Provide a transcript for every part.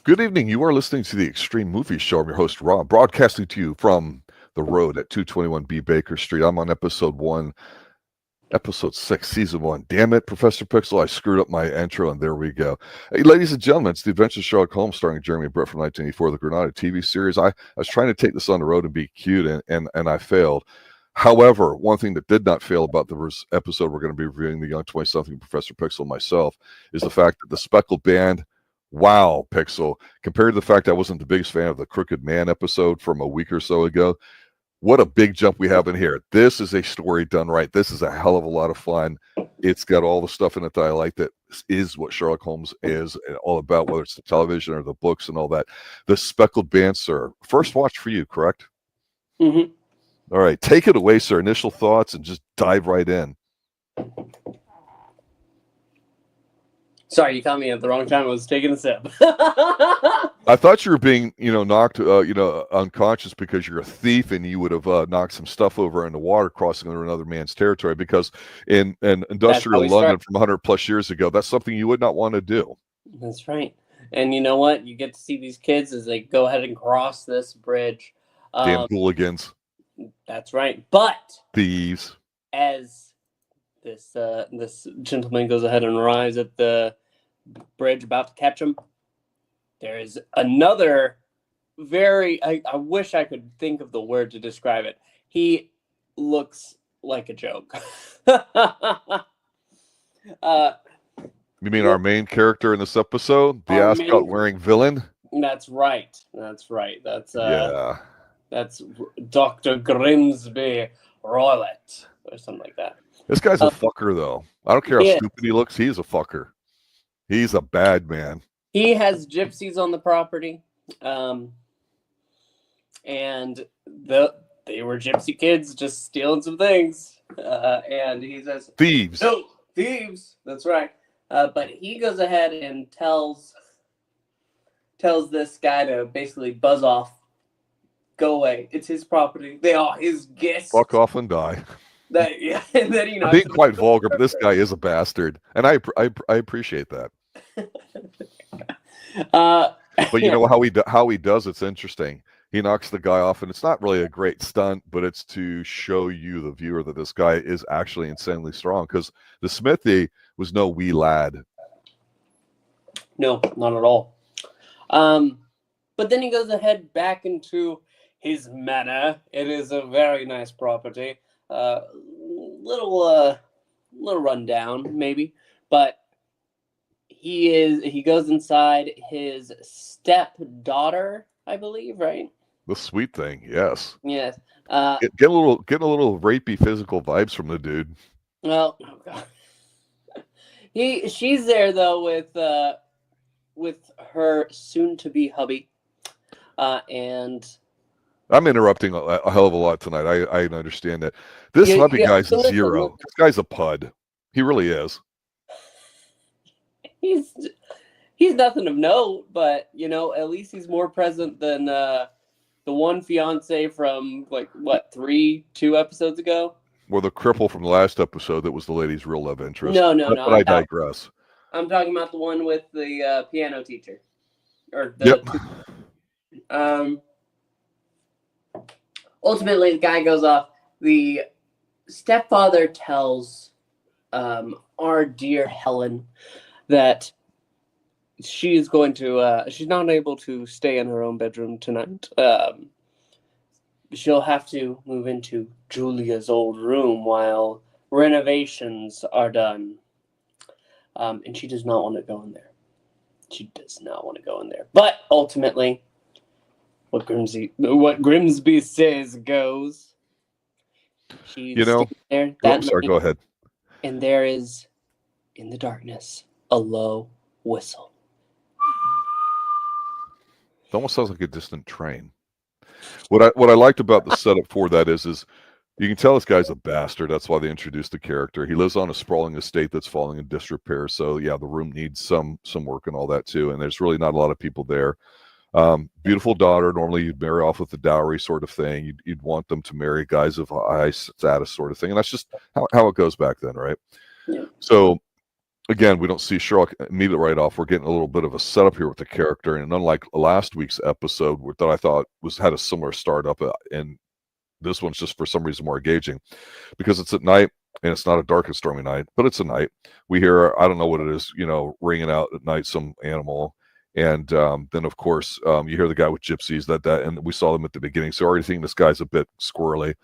Good evening. You are listening to the Xtreme Movie Show. I'm your host, Rob, broadcasting to you from the road at 221B Baker Street. I'm on episode 6, season 1. Damn it, Professor Pixel, I screwed up my intro, and there we go. Hey, ladies and gentlemen, it's the Adventures of Sherlock Holmes, starring Jeremy Brett from 1984, the Granada TV series. I was trying to take this on the road and be cute, and I failed. However, one thing that did not fail about the episode we're going to be reviewing, the young 20-something Professor Pixel and myself, is the fact that the Speckled band, wow, Pixel, compared to the fact I wasn't the biggest fan of the Crooked Man episode from a week or so ago, what a big jump we have in here. This is a story done right. This is a hell of a lot of fun. It's got all the stuff in it that I like. That is what Sherlock Holmes is all about, whether it's the television or the books and all that. The Speckled band, sir. First watch for you, correct? Mm-hmm. All right, take it away, sir. Initial thoughts and just dive right in. Sorry, you caught me at the wrong time. I was taking a sip. I thought you were being, knocked, unconscious because you're a thief and you would have knocked some stuff over in the water crossing under another man's territory. Because in industrial London from 100 plus years ago, that's something you would not want to do. That's right. And you know what? You get to see these kids as they go ahead and cross this bridge. Damn hooligans. That's right. But thieves. As this gentleman goes ahead and arrives at the bridge about to catch him, there is another I wish I could think of the word to describe it. He looks like a joke. You mean our main character in this episode? The ascot-wearing villain? That's right. That's yeah. That's Dr. Grimsby Roylett, or something like that. This guy's a fucker, though. I don't care how stupid he looks. He's a fucker. He's a bad man. He has gypsies on the property, and they were gypsy kids just stealing some things. And he says, "Thieves! No, thieves!" That's right. But he goes ahead and tells this guy to basically buzz off, go away. It's his property. They are his guests. Fuck off and die. And then I'm being quite vulgar, but this guy is a bastard, and I appreciate that. But you know how he does it's interesting. He knocks the guy off, and it's not really a great stunt, but it's to show you, the viewer, that this guy is actually insanely strong. Because the smithy was no wee lad. No, not at all. But then he goes ahead back into his manor. It is a very nice property. Little rundown maybe, but he goes inside his stepdaughter, I believe, right? The sweet thing, yes. Yes. Getting a little rapey physical vibes from the dude. Well, oh God. She's there though with her soon-to-be hubby, and I'm interrupting a hell of a lot tonight. I understand that. This hubby guy's a zero. This guy's a pud. He really is. He's nothing of note, but at least he's more present than the one fiance from 2 episodes ago. Or the cripple from the last episode that was the lady's real love interest. No. But I digress. I'm talking about the one with the piano teacher. Yep. Ultimately, the guy goes off. The stepfather tells our dear Helen that she's going to she's not able to stay in her own bedroom tonight. She'll have to move into Julia's old room while renovations are done. And she does not want to go in there. She does not want to go in there. But ultimately, what Grimsby says goes. She's there that sorry, go ahead. And there is, in the darkness, a low whistle. It almost sounds like a distant train. What I liked about the setup for that is you can tell this guy's a bastard. That's why they introduced the character. He lives on a sprawling estate that's falling in disrepair. So yeah, the room needs some work and all that too. And there's really not a lot of people there. Beautiful daughter. Normally you'd marry off with the dowry sort of thing. You'd want them to marry guys of high status sort of thing. And that's just how it goes back then, right? Yeah. So again, we don't see Sherlock immediately right off. We're getting a little bit of a setup here with the character, and unlike last week's episode, that I thought had a similar startup, and this one's just for some reason more engaging because it's at night and it's not a dark and stormy night, but it's a night. We hear, I don't know what it is, ringing out at night, some animal. And then, of course, you hear the guy with gypsies, and we saw them at the beginning. So already thinking this guy's a bit squirrely.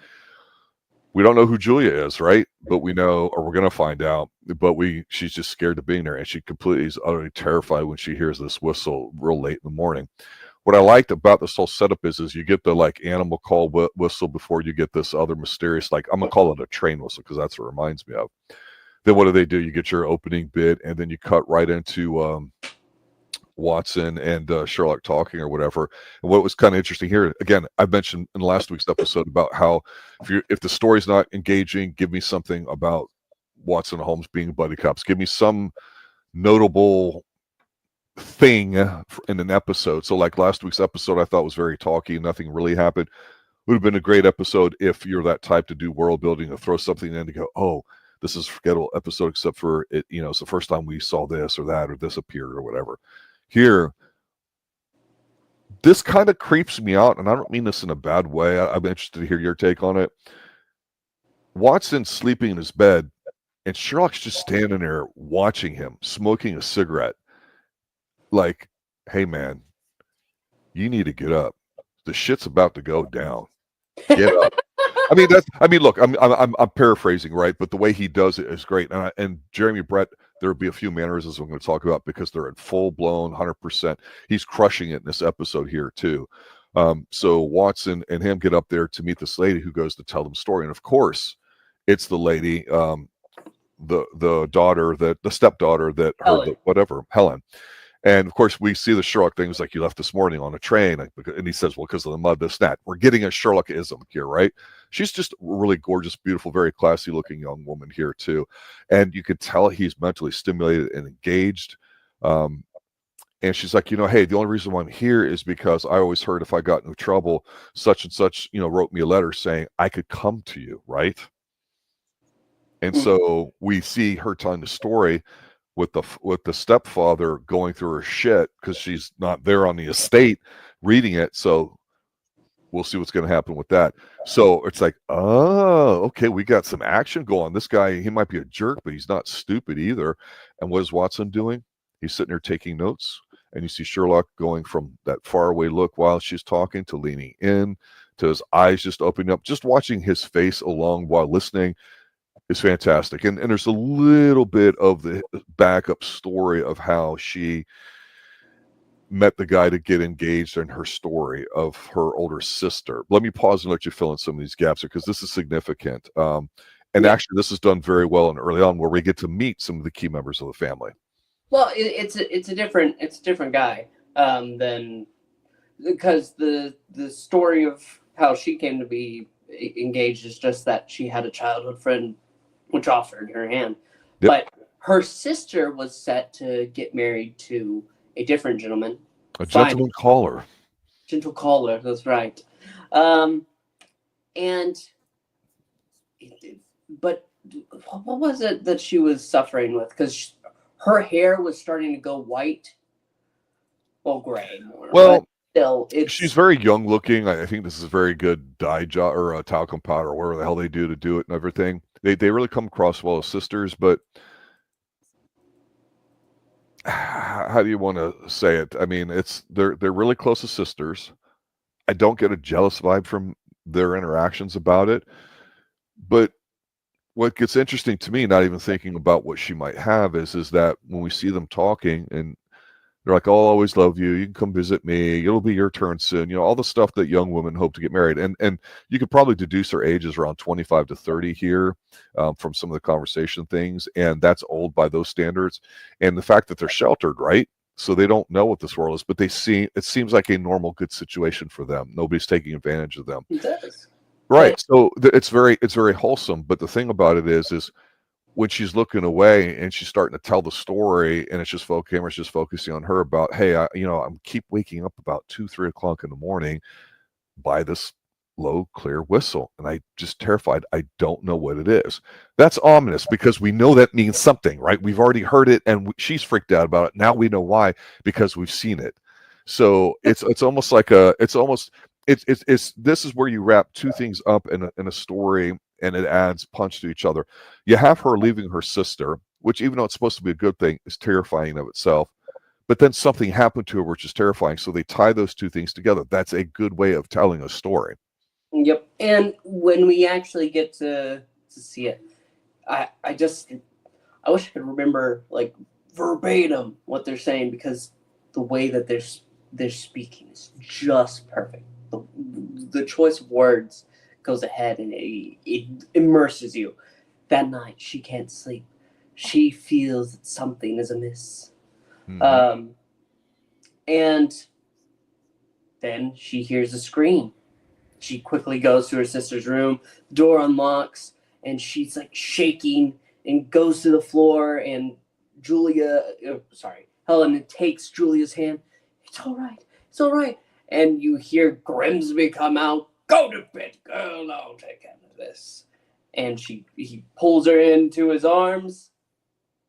We don't know who Julia is, right? But we know, or we're going to find out. But she's just scared of being there. And she completely is utterly terrified when she hears this whistle real late in the morning. What I liked about this whole setup is you get the like animal call whistle before you get this other mysterious, like I'm gonna call it a train whistle because that's what it reminds me of. Then what do? You get your opening bit, and then you cut right into Watson and Sherlock talking or whatever. And what was kind of interesting here, again, I mentioned in last week's episode about how if the story's not engaging, give me something about Watson and Holmes being buddy cops. Give me some notable thing in an episode. So like last week's episode I thought was very talky, nothing really happened. Would have been a great episode if you're that type to do world building, to throw something in to go, oh, this is a forgettable episode except for it, it's the first time we saw this or that or this appeared or whatever. Here, this kind of creeps me out, and I don't mean this in a bad way. I'm interested to hear your take on it. Watson's sleeping in his bed and Sherlock's just standing there watching him, smoking a cigarette. Like, hey man, you need to get up. The shit's about to go down. Get up. Look, I'm paraphrasing, right? But the way he does it is great. And Jeremy Brett, there'll be a few mannerisms I'm going to talk about because they're in full blown 100%. He's crushing it in this episode here too. So Watson and him get up there to meet this lady who goes to tell them story, and of course, it's the lady, the daughter, the stepdaughter that heard Helen. And of course, we see the Sherlock thing. It's like, you left this morning on a train. And he says, well, because of the mud, this, that. We're getting a Sherlockism here, right? She's just a really gorgeous, beautiful, very classy looking young woman here, too. And you can tell he's mentally stimulated and engaged. And she's like, hey, the only reason why I'm here is because I always heard if I got into trouble, such and such, wrote me a letter saying I could come to you, right? And so we see her telling the story with the stepfather going through her shit because she's not there on the estate reading it. So we'll see what's going to happen with that. So it's like, oh, okay, we got some action going. This guy, he might be a jerk, but he's not stupid either. And what is Watson doing? He's sitting there taking notes. And you see Sherlock going from that faraway look while she's talking to leaning in to his eyes just opening up, just watching his face along while listening. Is fantastic. And there's a little bit of the backup story of how she met the guy to get engaged in her story of her older sister. Let me pause and let you fill in some of these gaps because this is significant. Actually, this is done very well and early on where we get to meet some of the key members of the family. Well, it's a different guy than, because the story of how she came to be engaged is just that she had a childhood friend which offered her hand. Yep. But her sister was set to get married to a different gentleman. A gentleman caller. Gentle caller, that's right. But what was it that she was suffering with? Because her hair was starting to go white. Well, gray more. Well, still, she's very young looking. I think this is a very good dye job or a talcum powder or whatever the hell they do to do it and everything. They really come across well as sisters, but how do you want to say it? I mean, they're really close as sisters. I don't get a jealous vibe from their interactions about it. But what gets interesting to me, not even thinking about what she might have, is that when we see them talking and they're like, oh, I'll always love you. You can come visit me. It'll be your turn soon. All the stuff that young women hope to get married. And you could probably deduce their ages around 25 to 30 here from some of the conversation things. And that's old by those standards. And the fact that they're sheltered, right? So they don't know what this world is, but it seems like a normal, good situation for them. Nobody's taking advantage of them. It does. Right. So it's very wholesome. But the thing about it is when she's looking away and she's starting to tell the story and it's just camera's just focusing on her about, hey, I'm keep waking up about 2-3 o'clock in the morning by this low, clear whistle. And I just terrified. I don't know what it is. That's ominous because we know that means something, right? We've already heard it and she's freaked out about it. Now we know why, because we've seen it. So it's almost like it's this is where you wrap two things up in a story and it adds punch to each other. You have her leaving her sister, which even though it's supposed to be a good thing, is terrifying of itself. But then something happened to her, which is terrifying. So they tie those two things together. That's a good way of telling a story. Yep. And when we actually get to see it, I wish I could remember like verbatim what they're saying, because the way that they're speaking is just perfect. The choice of words goes ahead and it immerses you. That night she can't sleep. She feels that something is amiss. Mm-hmm. And then she hears a scream. She quickly goes to her sister's room. The door unlocks, and she's like shaking and goes to the floor. And Helen takes Julia's hand. It's all right. It's all right. And you hear Grimsby come out. Go to bed, girl. I'll take care of this. And he pulls her into his arms.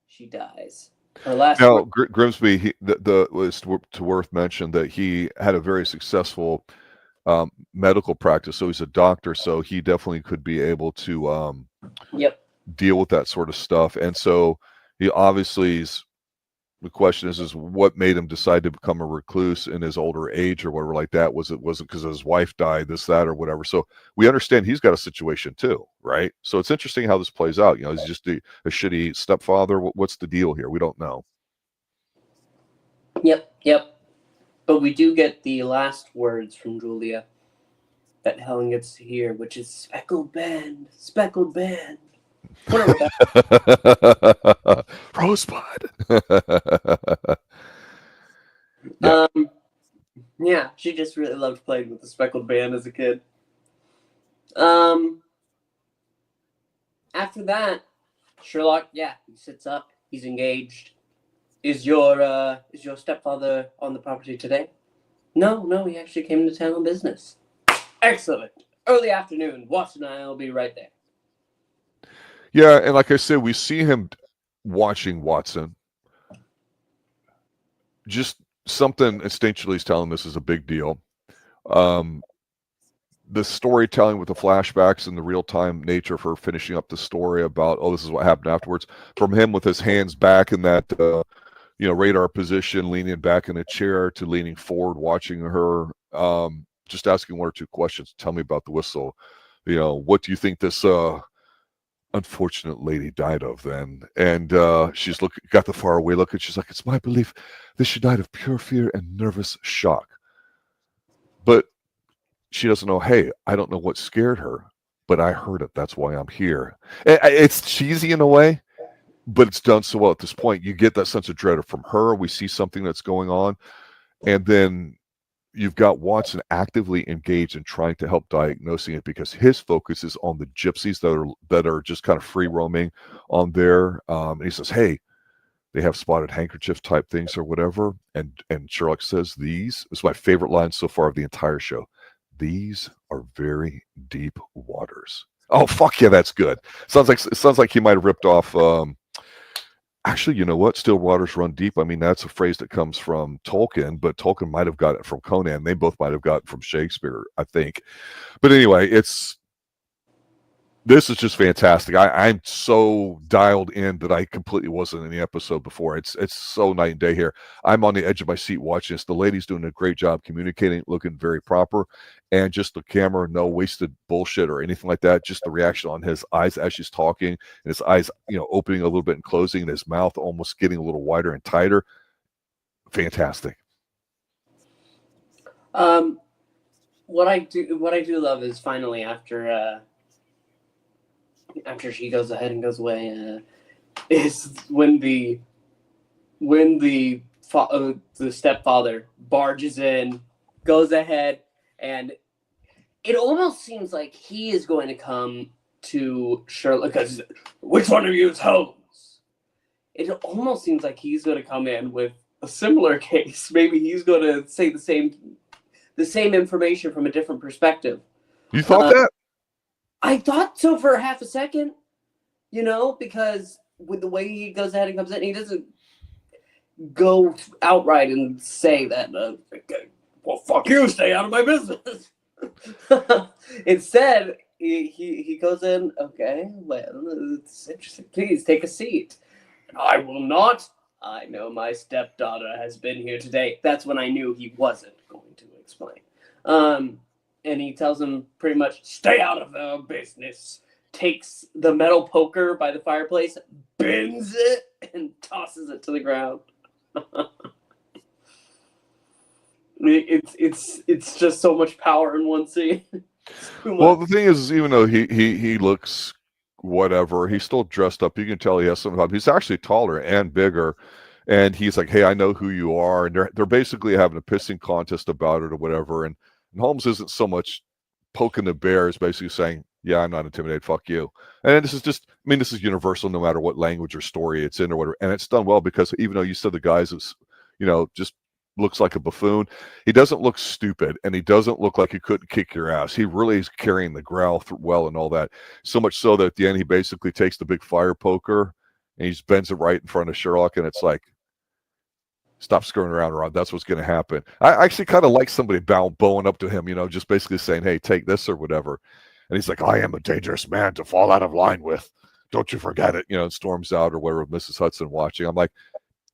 She dies. Her last. Now, Grimsby, was to worth mention that he had a very successful medical practice. So he's a doctor. So he definitely could be able to deal with that sort of stuff. And so he obviously the question is what made him decide to become a recluse in his older age or whatever like that? Was it because his wife died, this, that, or whatever? So we understand he's got a situation too, right? So it's interesting how this plays out. You know, he's just a shitty stepfather. What's the deal here? We don't know. Yep. But we do get the last words from Julia that Helen gets to hear, which is speckled band. Whatever that. Rosebud. Yeah, she just really loved playing with the speckled band as a kid. After that, Sherlock, he sits up. He's engaged. Is your stepfather on the property today? No, he actually came to town on business. Excellent. Early afternoon. Watson and I will be right there. Yeah, and like I said, we see him watching Watson. Just something instinctually is telling this is a big deal. The storytelling with the flashbacks and the real-time nature of her finishing up the story about, this is what happened afterwards, from him with his hands back in that radar position, leaning back in a chair, to leaning forward, watching her, just asking one or two questions. Tell me about the whistle. What do you think this unfortunate lady died of then? And she's got the faraway look, and she's like, it's my belief that she died of pure fear and nervous shock. But she doesn't know, hey, I don't know what scared her, but I heard it. That's why I'm here. It's cheesy in a way, but it's done so well at this point. You get that sense of dread from her. We see something that's going on. And then you've got Watson actively engaged in trying to help diagnosing it, because his focus is on the gypsies that are just kind of free roaming on there. And he says, hey, they have spotted handkerchief type things or whatever. And Sherlock says, this is my favorite line so far of the entire show. These are very deep waters. Oh, fuck yeah, that's good. Sounds like he might have ripped off. Actually, you know what? Still waters run deep. I mean, that's a phrase that comes from Tolkien, but Tolkien might have got it from Conan. They both might have got it from Shakespeare, I think. But anyway, this is just fantastic. I'm so dialed in that I completely wasn't in the episode before. It's so night and day here. I'm on the edge of my seat watching this. The lady's doing a great job communicating, looking very proper, and just the camera, no wasted bullshit or anything like that. Just the reaction on his eyes as she's talking, and his eyes, opening a little bit and closing, and his mouth almost getting a little wider and tighter. Fantastic. What I do love is finally after she goes ahead and goes away, is when the stepfather barges in, goes ahead, and it almost seems like he is going to come to Sherlock, because which one of you is Holmes? It almost seems like he's going to come in with a similar case. Maybe he's going to say the same information from a different perspective. You thought that? I thought so for half a second, because with the way he goes ahead and comes in, he doesn't go outright and say that, well, fuck you, stay out of my business. Instead, he goes in, okay, well, it's interesting. Please take a seat. I will not. I know my stepdaughter has been here today. That's when I knew he wasn't going to explain. And he tells him pretty much, stay out of the business. Takes the metal poker by the fireplace, bends it, and tosses it to the ground. It's just so much power in one scene. Well, the thing is, even though he looks whatever, he's still dressed up. You can tell he has some. He's actually taller and bigger, and he's like, "Hey, I know who you are," and they're basically having a pissing contest about it or whatever. And Holmes isn't so much poking the bear; is basically saying, "Yeah, I'm not intimidated. Fuck you." And this is just, I mean, this is universal, no matter what language or story it's in or whatever. And it's done well because even though you said the guy's is, just looks like a buffoon, he doesn't look stupid, and he doesn't look like he couldn't kick your ass. He really is carrying the growl well and all that. So much so that at the end, he basically takes the big fire poker and he just bends it right in front of Sherlock, and it's like, stop screwing around, Ron. That's what's going to happen. I actually kind of like somebody bowing up to him, just basically saying, hey, take this or whatever. And he's like, I am a dangerous man to fall out of line with. Don't you forget it. And storms out or whatever with Mrs. Hudson watching. I'm like,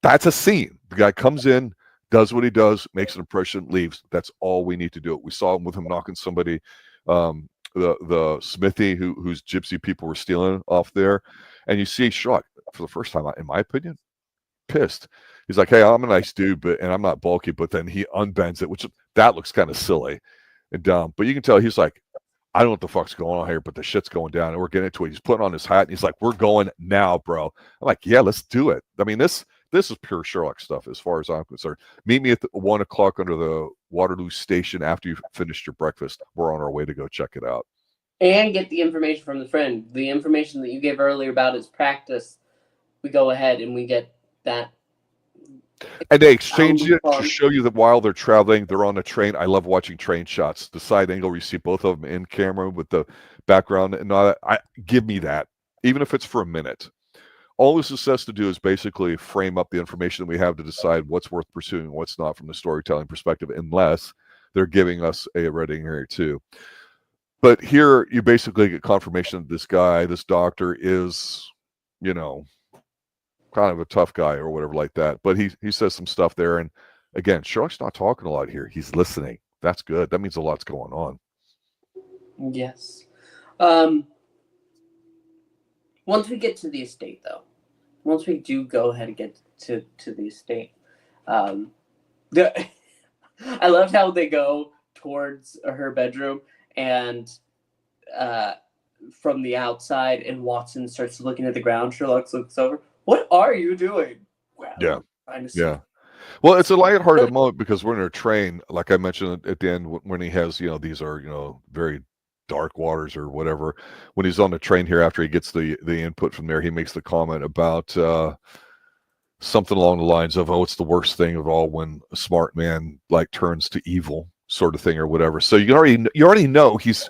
that's a scene. The guy comes in, does what he does, makes an impression, leaves. That's all we need to do. We saw him with him knocking somebody, the smithy whose gypsy people were stealing off there. And you see Sherlock, for the first time, in my opinion, pissed. He's like, hey, I'm a nice dude, and I'm not bulky, but then he unbends it, which that looks kind of silly and dumb. But you can tell he's like, I don't know what the fuck's going on here, but the shit's going down, and we're getting into it. He's putting on his hat, and he's like, we're going now, bro. I'm like, yeah, let's do it. I mean, this is pure Sherlock stuff as far as I'm concerned. Meet me at 1 o'clock under the Waterloo station after you've finished your breakfast. We're on our way to go check it out. And get the information from the friend. The information that you gave earlier about his practice, we go ahead and we get that. And they exchange it to show you that while they're traveling, they're on a train. I love watching train shots. The side angle where you see both of them in camera with the background and all that. Give me that, even if it's for a minute. All this has to do is basically frame up the information that we have to decide what's worth pursuing and what's not from the storytelling perspective, unless they're giving us a red herring too. But here you basically get confirmation that this guy, this doctor, is, kind of a tough guy or whatever like that. But he says some stuff there. And again, Sherlock's not talking a lot here. He's listening. That's good. That means a lot's going on. Yes. Once we get to the estate, though, once we do go ahead and get to the estate, I loved how they go towards her bedroom and from the outside, and Watson starts looking at the ground. Sherlock looks over. What are you doing? Well, yeah. Well, it's a lighthearted moment because we're in a train, like I mentioned at the end, when he has, these are, very dark waters or whatever. When he's on the train here, after he gets the input from there, he makes the comment about something along the lines of, oh, it's the worst thing of all when a smart man turns to evil, sort of thing or whatever. So you already know his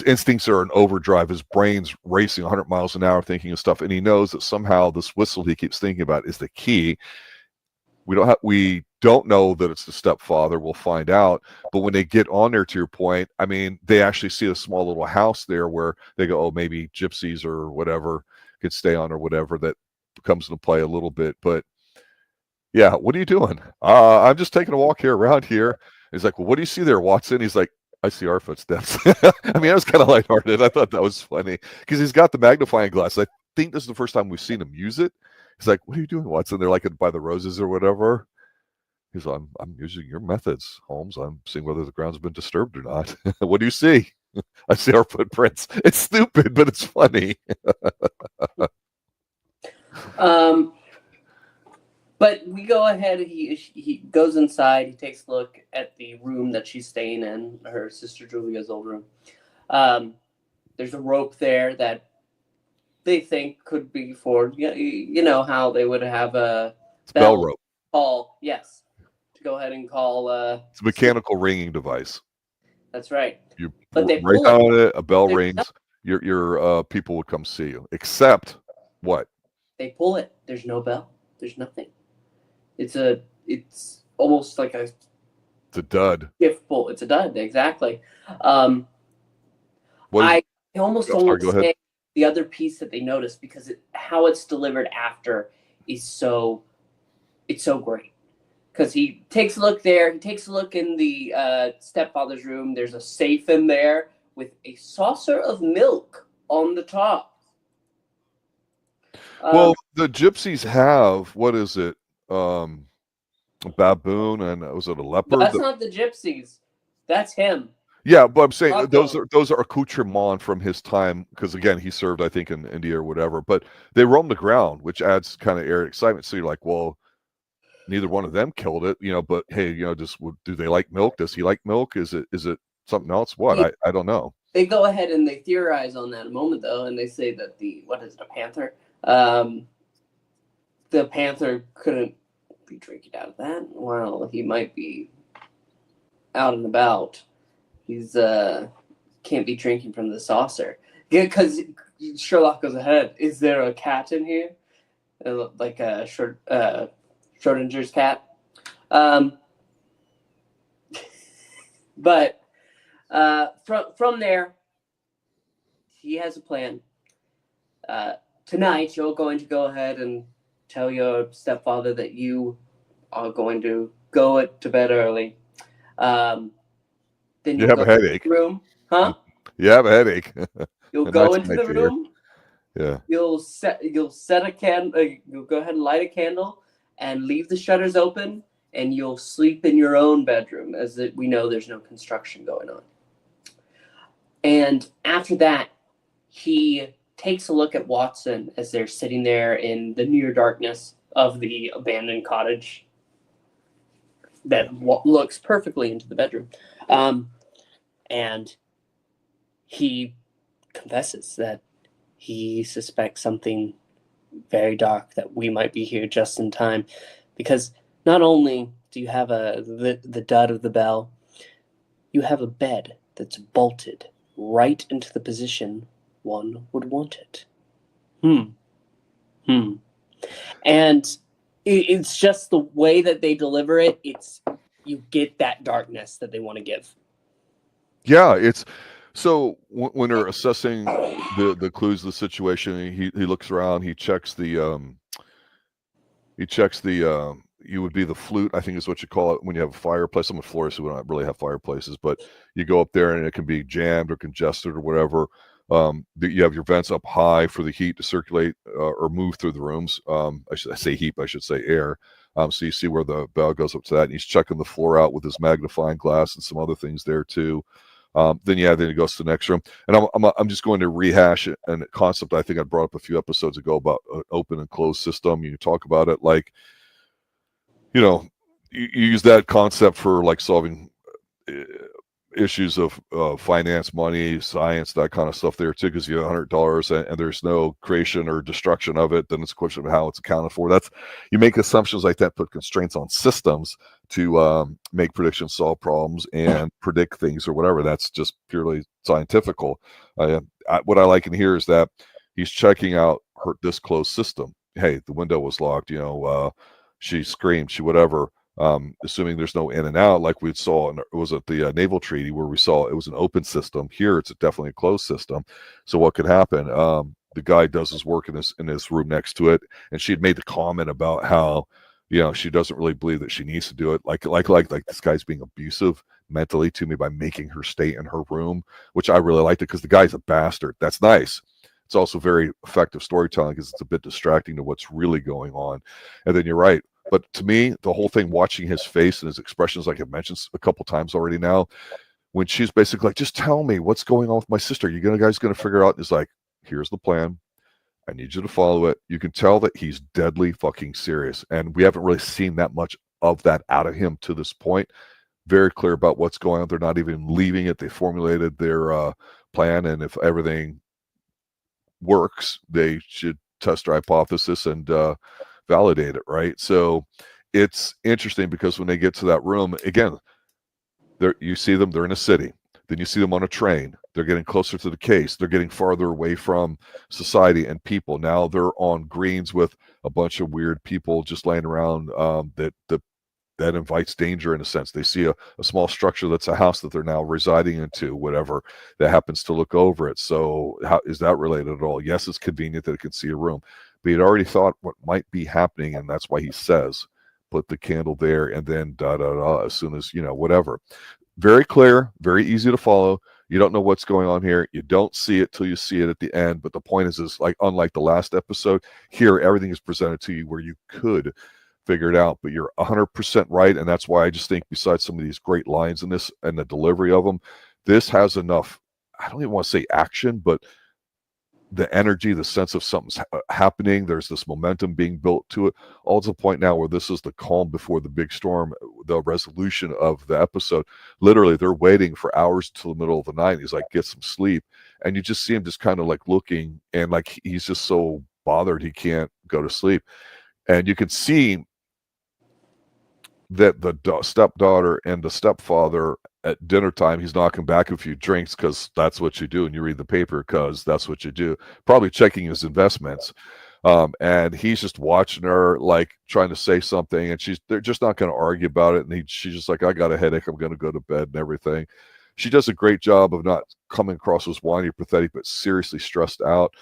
instincts are in overdrive. His brain's racing 100 miles an hour thinking of stuff, and he knows that somehow this whistle he keeps thinking about is the key. We don't know that it's the stepfather. We'll find out. But when they get on there, to your point, I mean, they actually see a small little house there where they go, oh, maybe gypsies or whatever could stay on or whatever. That comes into play a little bit. But yeah, what are you doing? I'm just taking a walk here around here. He's like, well, what do you see there, Watson? He's like, I see our footsteps. I mean, I was kind of lighthearted. I thought that was funny because he's got the magnifying glass. I think this is the first time we've seen him use it. He's like, what are you doing, Watson? They're by the roses or whatever. He's like, I'm using your methods, Holmes. I'm seeing whether the ground's been disturbed or not. What do you see? I see our footprints. It's stupid, but it's funny. But we go ahead. He goes inside. He takes a look at the room that she's staying in, her sister Julia's old room. There's a rope there that they think could be for, how they would have a bell rope. Call, yes, to go ahead and call. It's a mechanical ringing device. That's right. You But they write pull down it. on it, a bell There's rings, your people would come see you. Except what? They pull it. There's no bell. There's nothing. It's almost like a It's a dud. gift pull. It's a dud, exactly. What is, I almost don't sorry, want go to ahead. say the other piece that they notice because how it's delivered after is it's so great. Because he takes a look there. He takes a look in the stepfather's room. There's a safe in there with a saucer of milk on the top. Well, the gypsies have, what is it? A baboon, and was it a leopard? That's not the gypsies. That's him. Yeah, but I'm saying Taco. those are accoutrements from his time, because again, he served, I think, in India or whatever. But they roam the ground, which adds kind of air excitement. So you're like, well, neither one of them killed it, but hey, just do they like milk? Does he like milk? Is it something else? What? I don't know. They go ahead and they theorize on that a moment though, and they say that what is it, a panther? The panther couldn't be drinking out of that. Well, he might be out and about. He's can't be drinking from the saucer. Yeah, because Sherlock goes ahead. Is there a cat in here? Like a Schrodinger's cat. But from there, he has a plan. Tonight, you're going to go ahead and tell your stepfather that you are going to go to bed early. Then you have a headache. Room, huh? You have a headache. You'll go into the room. Yeah. You'll set a candle. You'll go ahead and light a candle and leave the shutters open, and you'll sleep in your own bedroom, as we know there's no construction going on. And after that, he takes a look at Watson as they're sitting there in the near darkness of the abandoned cottage that looks perfectly into the bedroom. And he confesses that he suspects something very dark, that we might be here just in time. Because not only do you have the dud of the bell, you have a bed that's bolted right into the position one would want it. And it's just the way that they deliver it. You get that darkness that they want to give. Yeah, it's so when they're assessing the clues of the situation, he looks around, he checks the you would be the flute, I think is what you call it when you have a fireplace. Some of Florida who don't really have fireplaces, but you go up there and it can be jammed or congested or whatever. You have your vents up high for the heat to circulate or move through the rooms. I say heat, but I should say air. So you see where the bell goes up to that, and he's checking the floor out with his magnifying glass and some other things there too. Then he goes to the next room, and I'm just going to rehash a concept I think I brought up a few episodes ago about an open and closed system. You talk about it like, you use that concept for like solving issues of finance, money, science, that kind of stuff there too, because you have $100 and there's no creation or destruction of it, then it's a question of how it's accounted for. You make assumptions like that, put constraints on systems to make predictions, solve problems, and predict things or whatever. That's just purely scientifical. What I like in here is that he's checking out this closed system. Hey, the window was locked, she screamed, she whatever. Assuming there's no in and out, like we saw, it was at the naval treaty where we saw it was an open system. Here, it's definitely a closed system. So what could happen? The guy does his work in his room next to it, and she had made the comment about how, she doesn't really believe that she needs to do it. Like this guy's being abusive mentally to me by making her stay in her room, which I really liked it because the guy's a bastard. That's nice. It's also very effective storytelling because it's a bit distracting to what's really going on. And then you're right. But to me, the whole thing, watching his face and his expressions, like I've mentioned a couple times already now, when she's basically like, just tell me what's going on with my sister. Guys going to figure out. It's like, here's the plan. I need you to follow it. You can tell that he's deadly fucking serious. And we haven't really seen that much of that out of him to this point. Very clear about what's going on. They're not even leaving it. They formulated their plan. And if everything works, they should test their hypothesis and validate it, right? So it's interesting because when they get to that room again, you see them, they're in a city. Then you see them on a train. They're getting closer to the case. They're getting farther away from society and people. Now they're on greens with a bunch of weird people just laying around that invites danger in a sense. They see a small structure that's a house that they're now residing into, whatever, that happens to look over it. So how is that related at all? Yes, it's convenient that it can see a room. But he'd already thought what might be happening, and that's why he says, put the candle there, and then da-da-da, as soon as, whatever. Very clear, very easy to follow. You don't know what's going on here. You don't see it till you see it at the end. But the point is like, unlike the last episode, here everything is presented to you where you could figure it out. But you're 100% right, and that's why I just think, besides some of these great lines in this and the delivery of them, this has enough, I don't even want to say action, but the energy, the sense of something's happening. There's this momentum being built to it, all to the point now where this is the calm before the big storm, the resolution of the episode. Literally, they're waiting for hours until the middle of the night. He's like, get some sleep. And you just see him just kind of like looking, and like he's just so bothered he can't go to sleep. And you can see that the stepdaughter and the stepfather, at dinner time, he's knocking back a few drinks because that's what you do, and you read the paper because that's what you do, probably checking his investments. And he's just watching her, like trying to say something, and they're just not going to argue about it. And she's just like, I got a headache, I'm going to go to bed and everything. She does a great job of not coming across as whiny or pathetic, but seriously stressed out.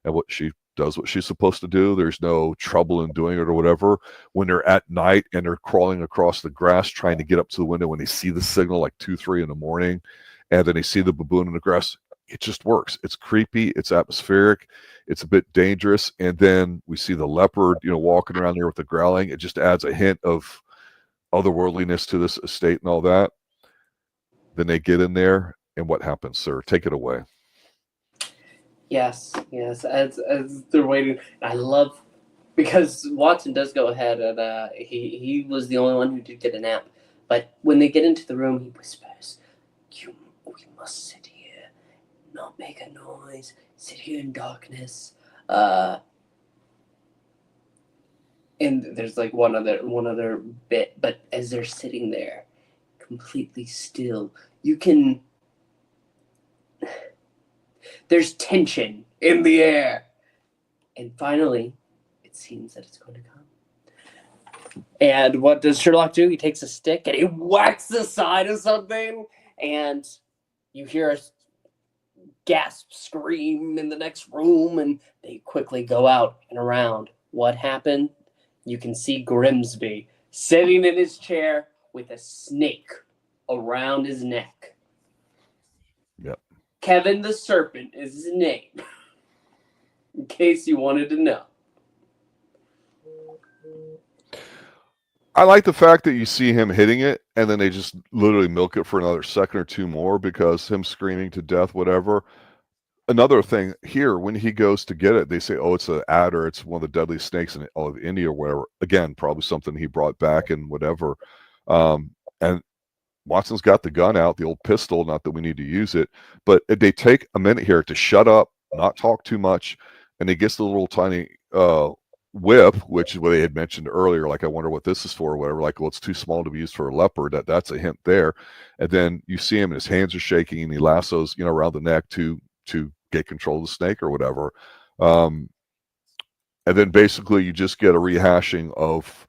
And she does what she's supposed to do. There's no trouble in doing it or whatever. When they're at night and they're crawling across the grass trying to get up to the window, when they see the signal like 2-3 in the morning, and then they see the baboon in the grass, it just works. It's creepy, it's atmospheric, it's a bit dangerous. And then we see the leopard, walking around there with the growling. It just adds a hint of otherworldliness to this estate and all that. Then they get in there, and what happens, sir? Take it away. Yes. As they're waiting, I love, because Watson does go ahead, and he was the only one who did get a nap. But when they get into the room, he whispers, "We must sit here, not make a noise. Sit here in darkness." And there's like one other bit, but as they're sitting there, completely still, you can. There's tension in the air. And finally, it seems that it's going to come. And what does Sherlock do? He takes a stick and he whacks the side of something, and you hear a gasp, scream in the next room, and they quickly go out and around. What happened? You can see Grimsby sitting in his chair with a snake around his neck. Yep. Kevin the Serpent is his name, in case you wanted to know. I like the fact that you see him hitting it, and then they just literally milk it for another second or two more, because him screaming to death, whatever. Another thing here, when he goes to get it, they say, oh, it's an adder, it's one of the deadliest snakes in all of India or whatever. Again, probably something he brought back and whatever. And Watson's got the gun out, the old pistol, not that we need to use it, but they take a minute here to shut up, not talk too much, and he gets the little tiny whip, which is what they had mentioned earlier, like, I wonder what this is for or whatever, like, well, it's too small to be used for a leopard. That's a hint there. And then you see him and his hands are shaking, and he lassos, around the neck to get control of the snake or whatever. And then basically you just get a rehashing of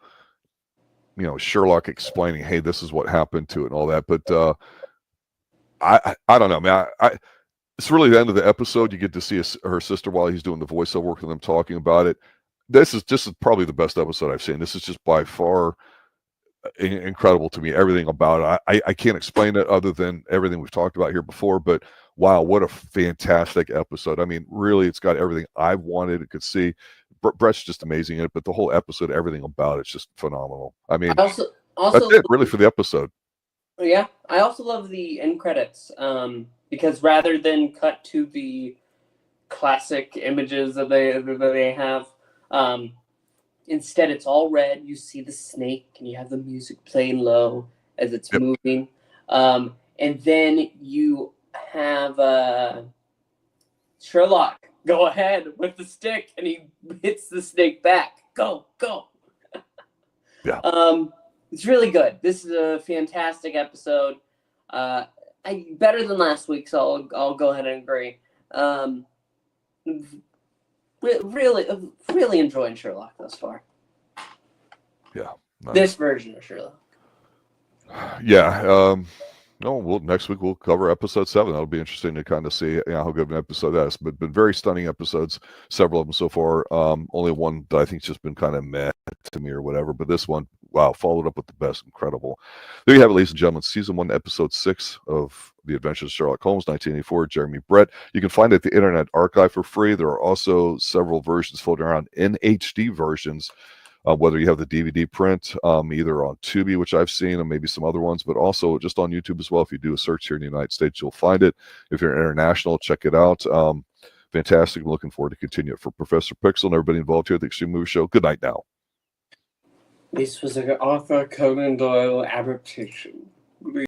Sherlock explaining, hey, this is what happened to it and all that. But I don't know, man. It's really the end of the episode. You get to see her sister while he's doing the voiceover work and them talking about it. This is probably the best episode I've seen. This is just by far incredible to me. Everything about it. I can't explain it other than everything we've talked about here before. But wow, what a fantastic episode. I mean, really, it's got everything I've wanted. It could see. Brett's just amazing in it, but the whole episode, everything about it's just phenomenal. I mean, also that's it really for the episode. Yeah, I also love the end credits, because rather than cut to the classic images that they have, instead it's all red. You see the snake, and you have the music playing low as it's moving, and then you have Sherlock go ahead with the stick, and he hits the snake back. Go. Yeah. It's really good. This is a fantastic episode. better than last week, so I'll go ahead and agree. Really enjoying Sherlock thus far. Yeah. Nice. This version of Sherlock. Yeah. No, well, next week we'll cover episode 7. That'll be interesting to kind of see how good of an episode that is. But been very stunning episodes, several of them so far. Only one that I think's just been kind of meh to me or whatever. But this one, wow, followed up with the best. Incredible. There you have it, ladies and gentlemen. Season 1, episode 6 of The Adventures of Sherlock Holmes, 1984. Jeremy Brett. You can find it at the Internet Archive for free. There are also several versions floating around in HD versions. Whether you have the DVD print, either on Tubi, which I've seen, and maybe some other ones, but also just on YouTube as well. If you do a search here in the United States, you'll find it. If you're international, check it out. Fantastic. I'm looking forward to continue it. For Professor Pixel and everybody involved here at the Xtreme Movie Show, good night now. This was an Arthur Conan Doyle adaptation.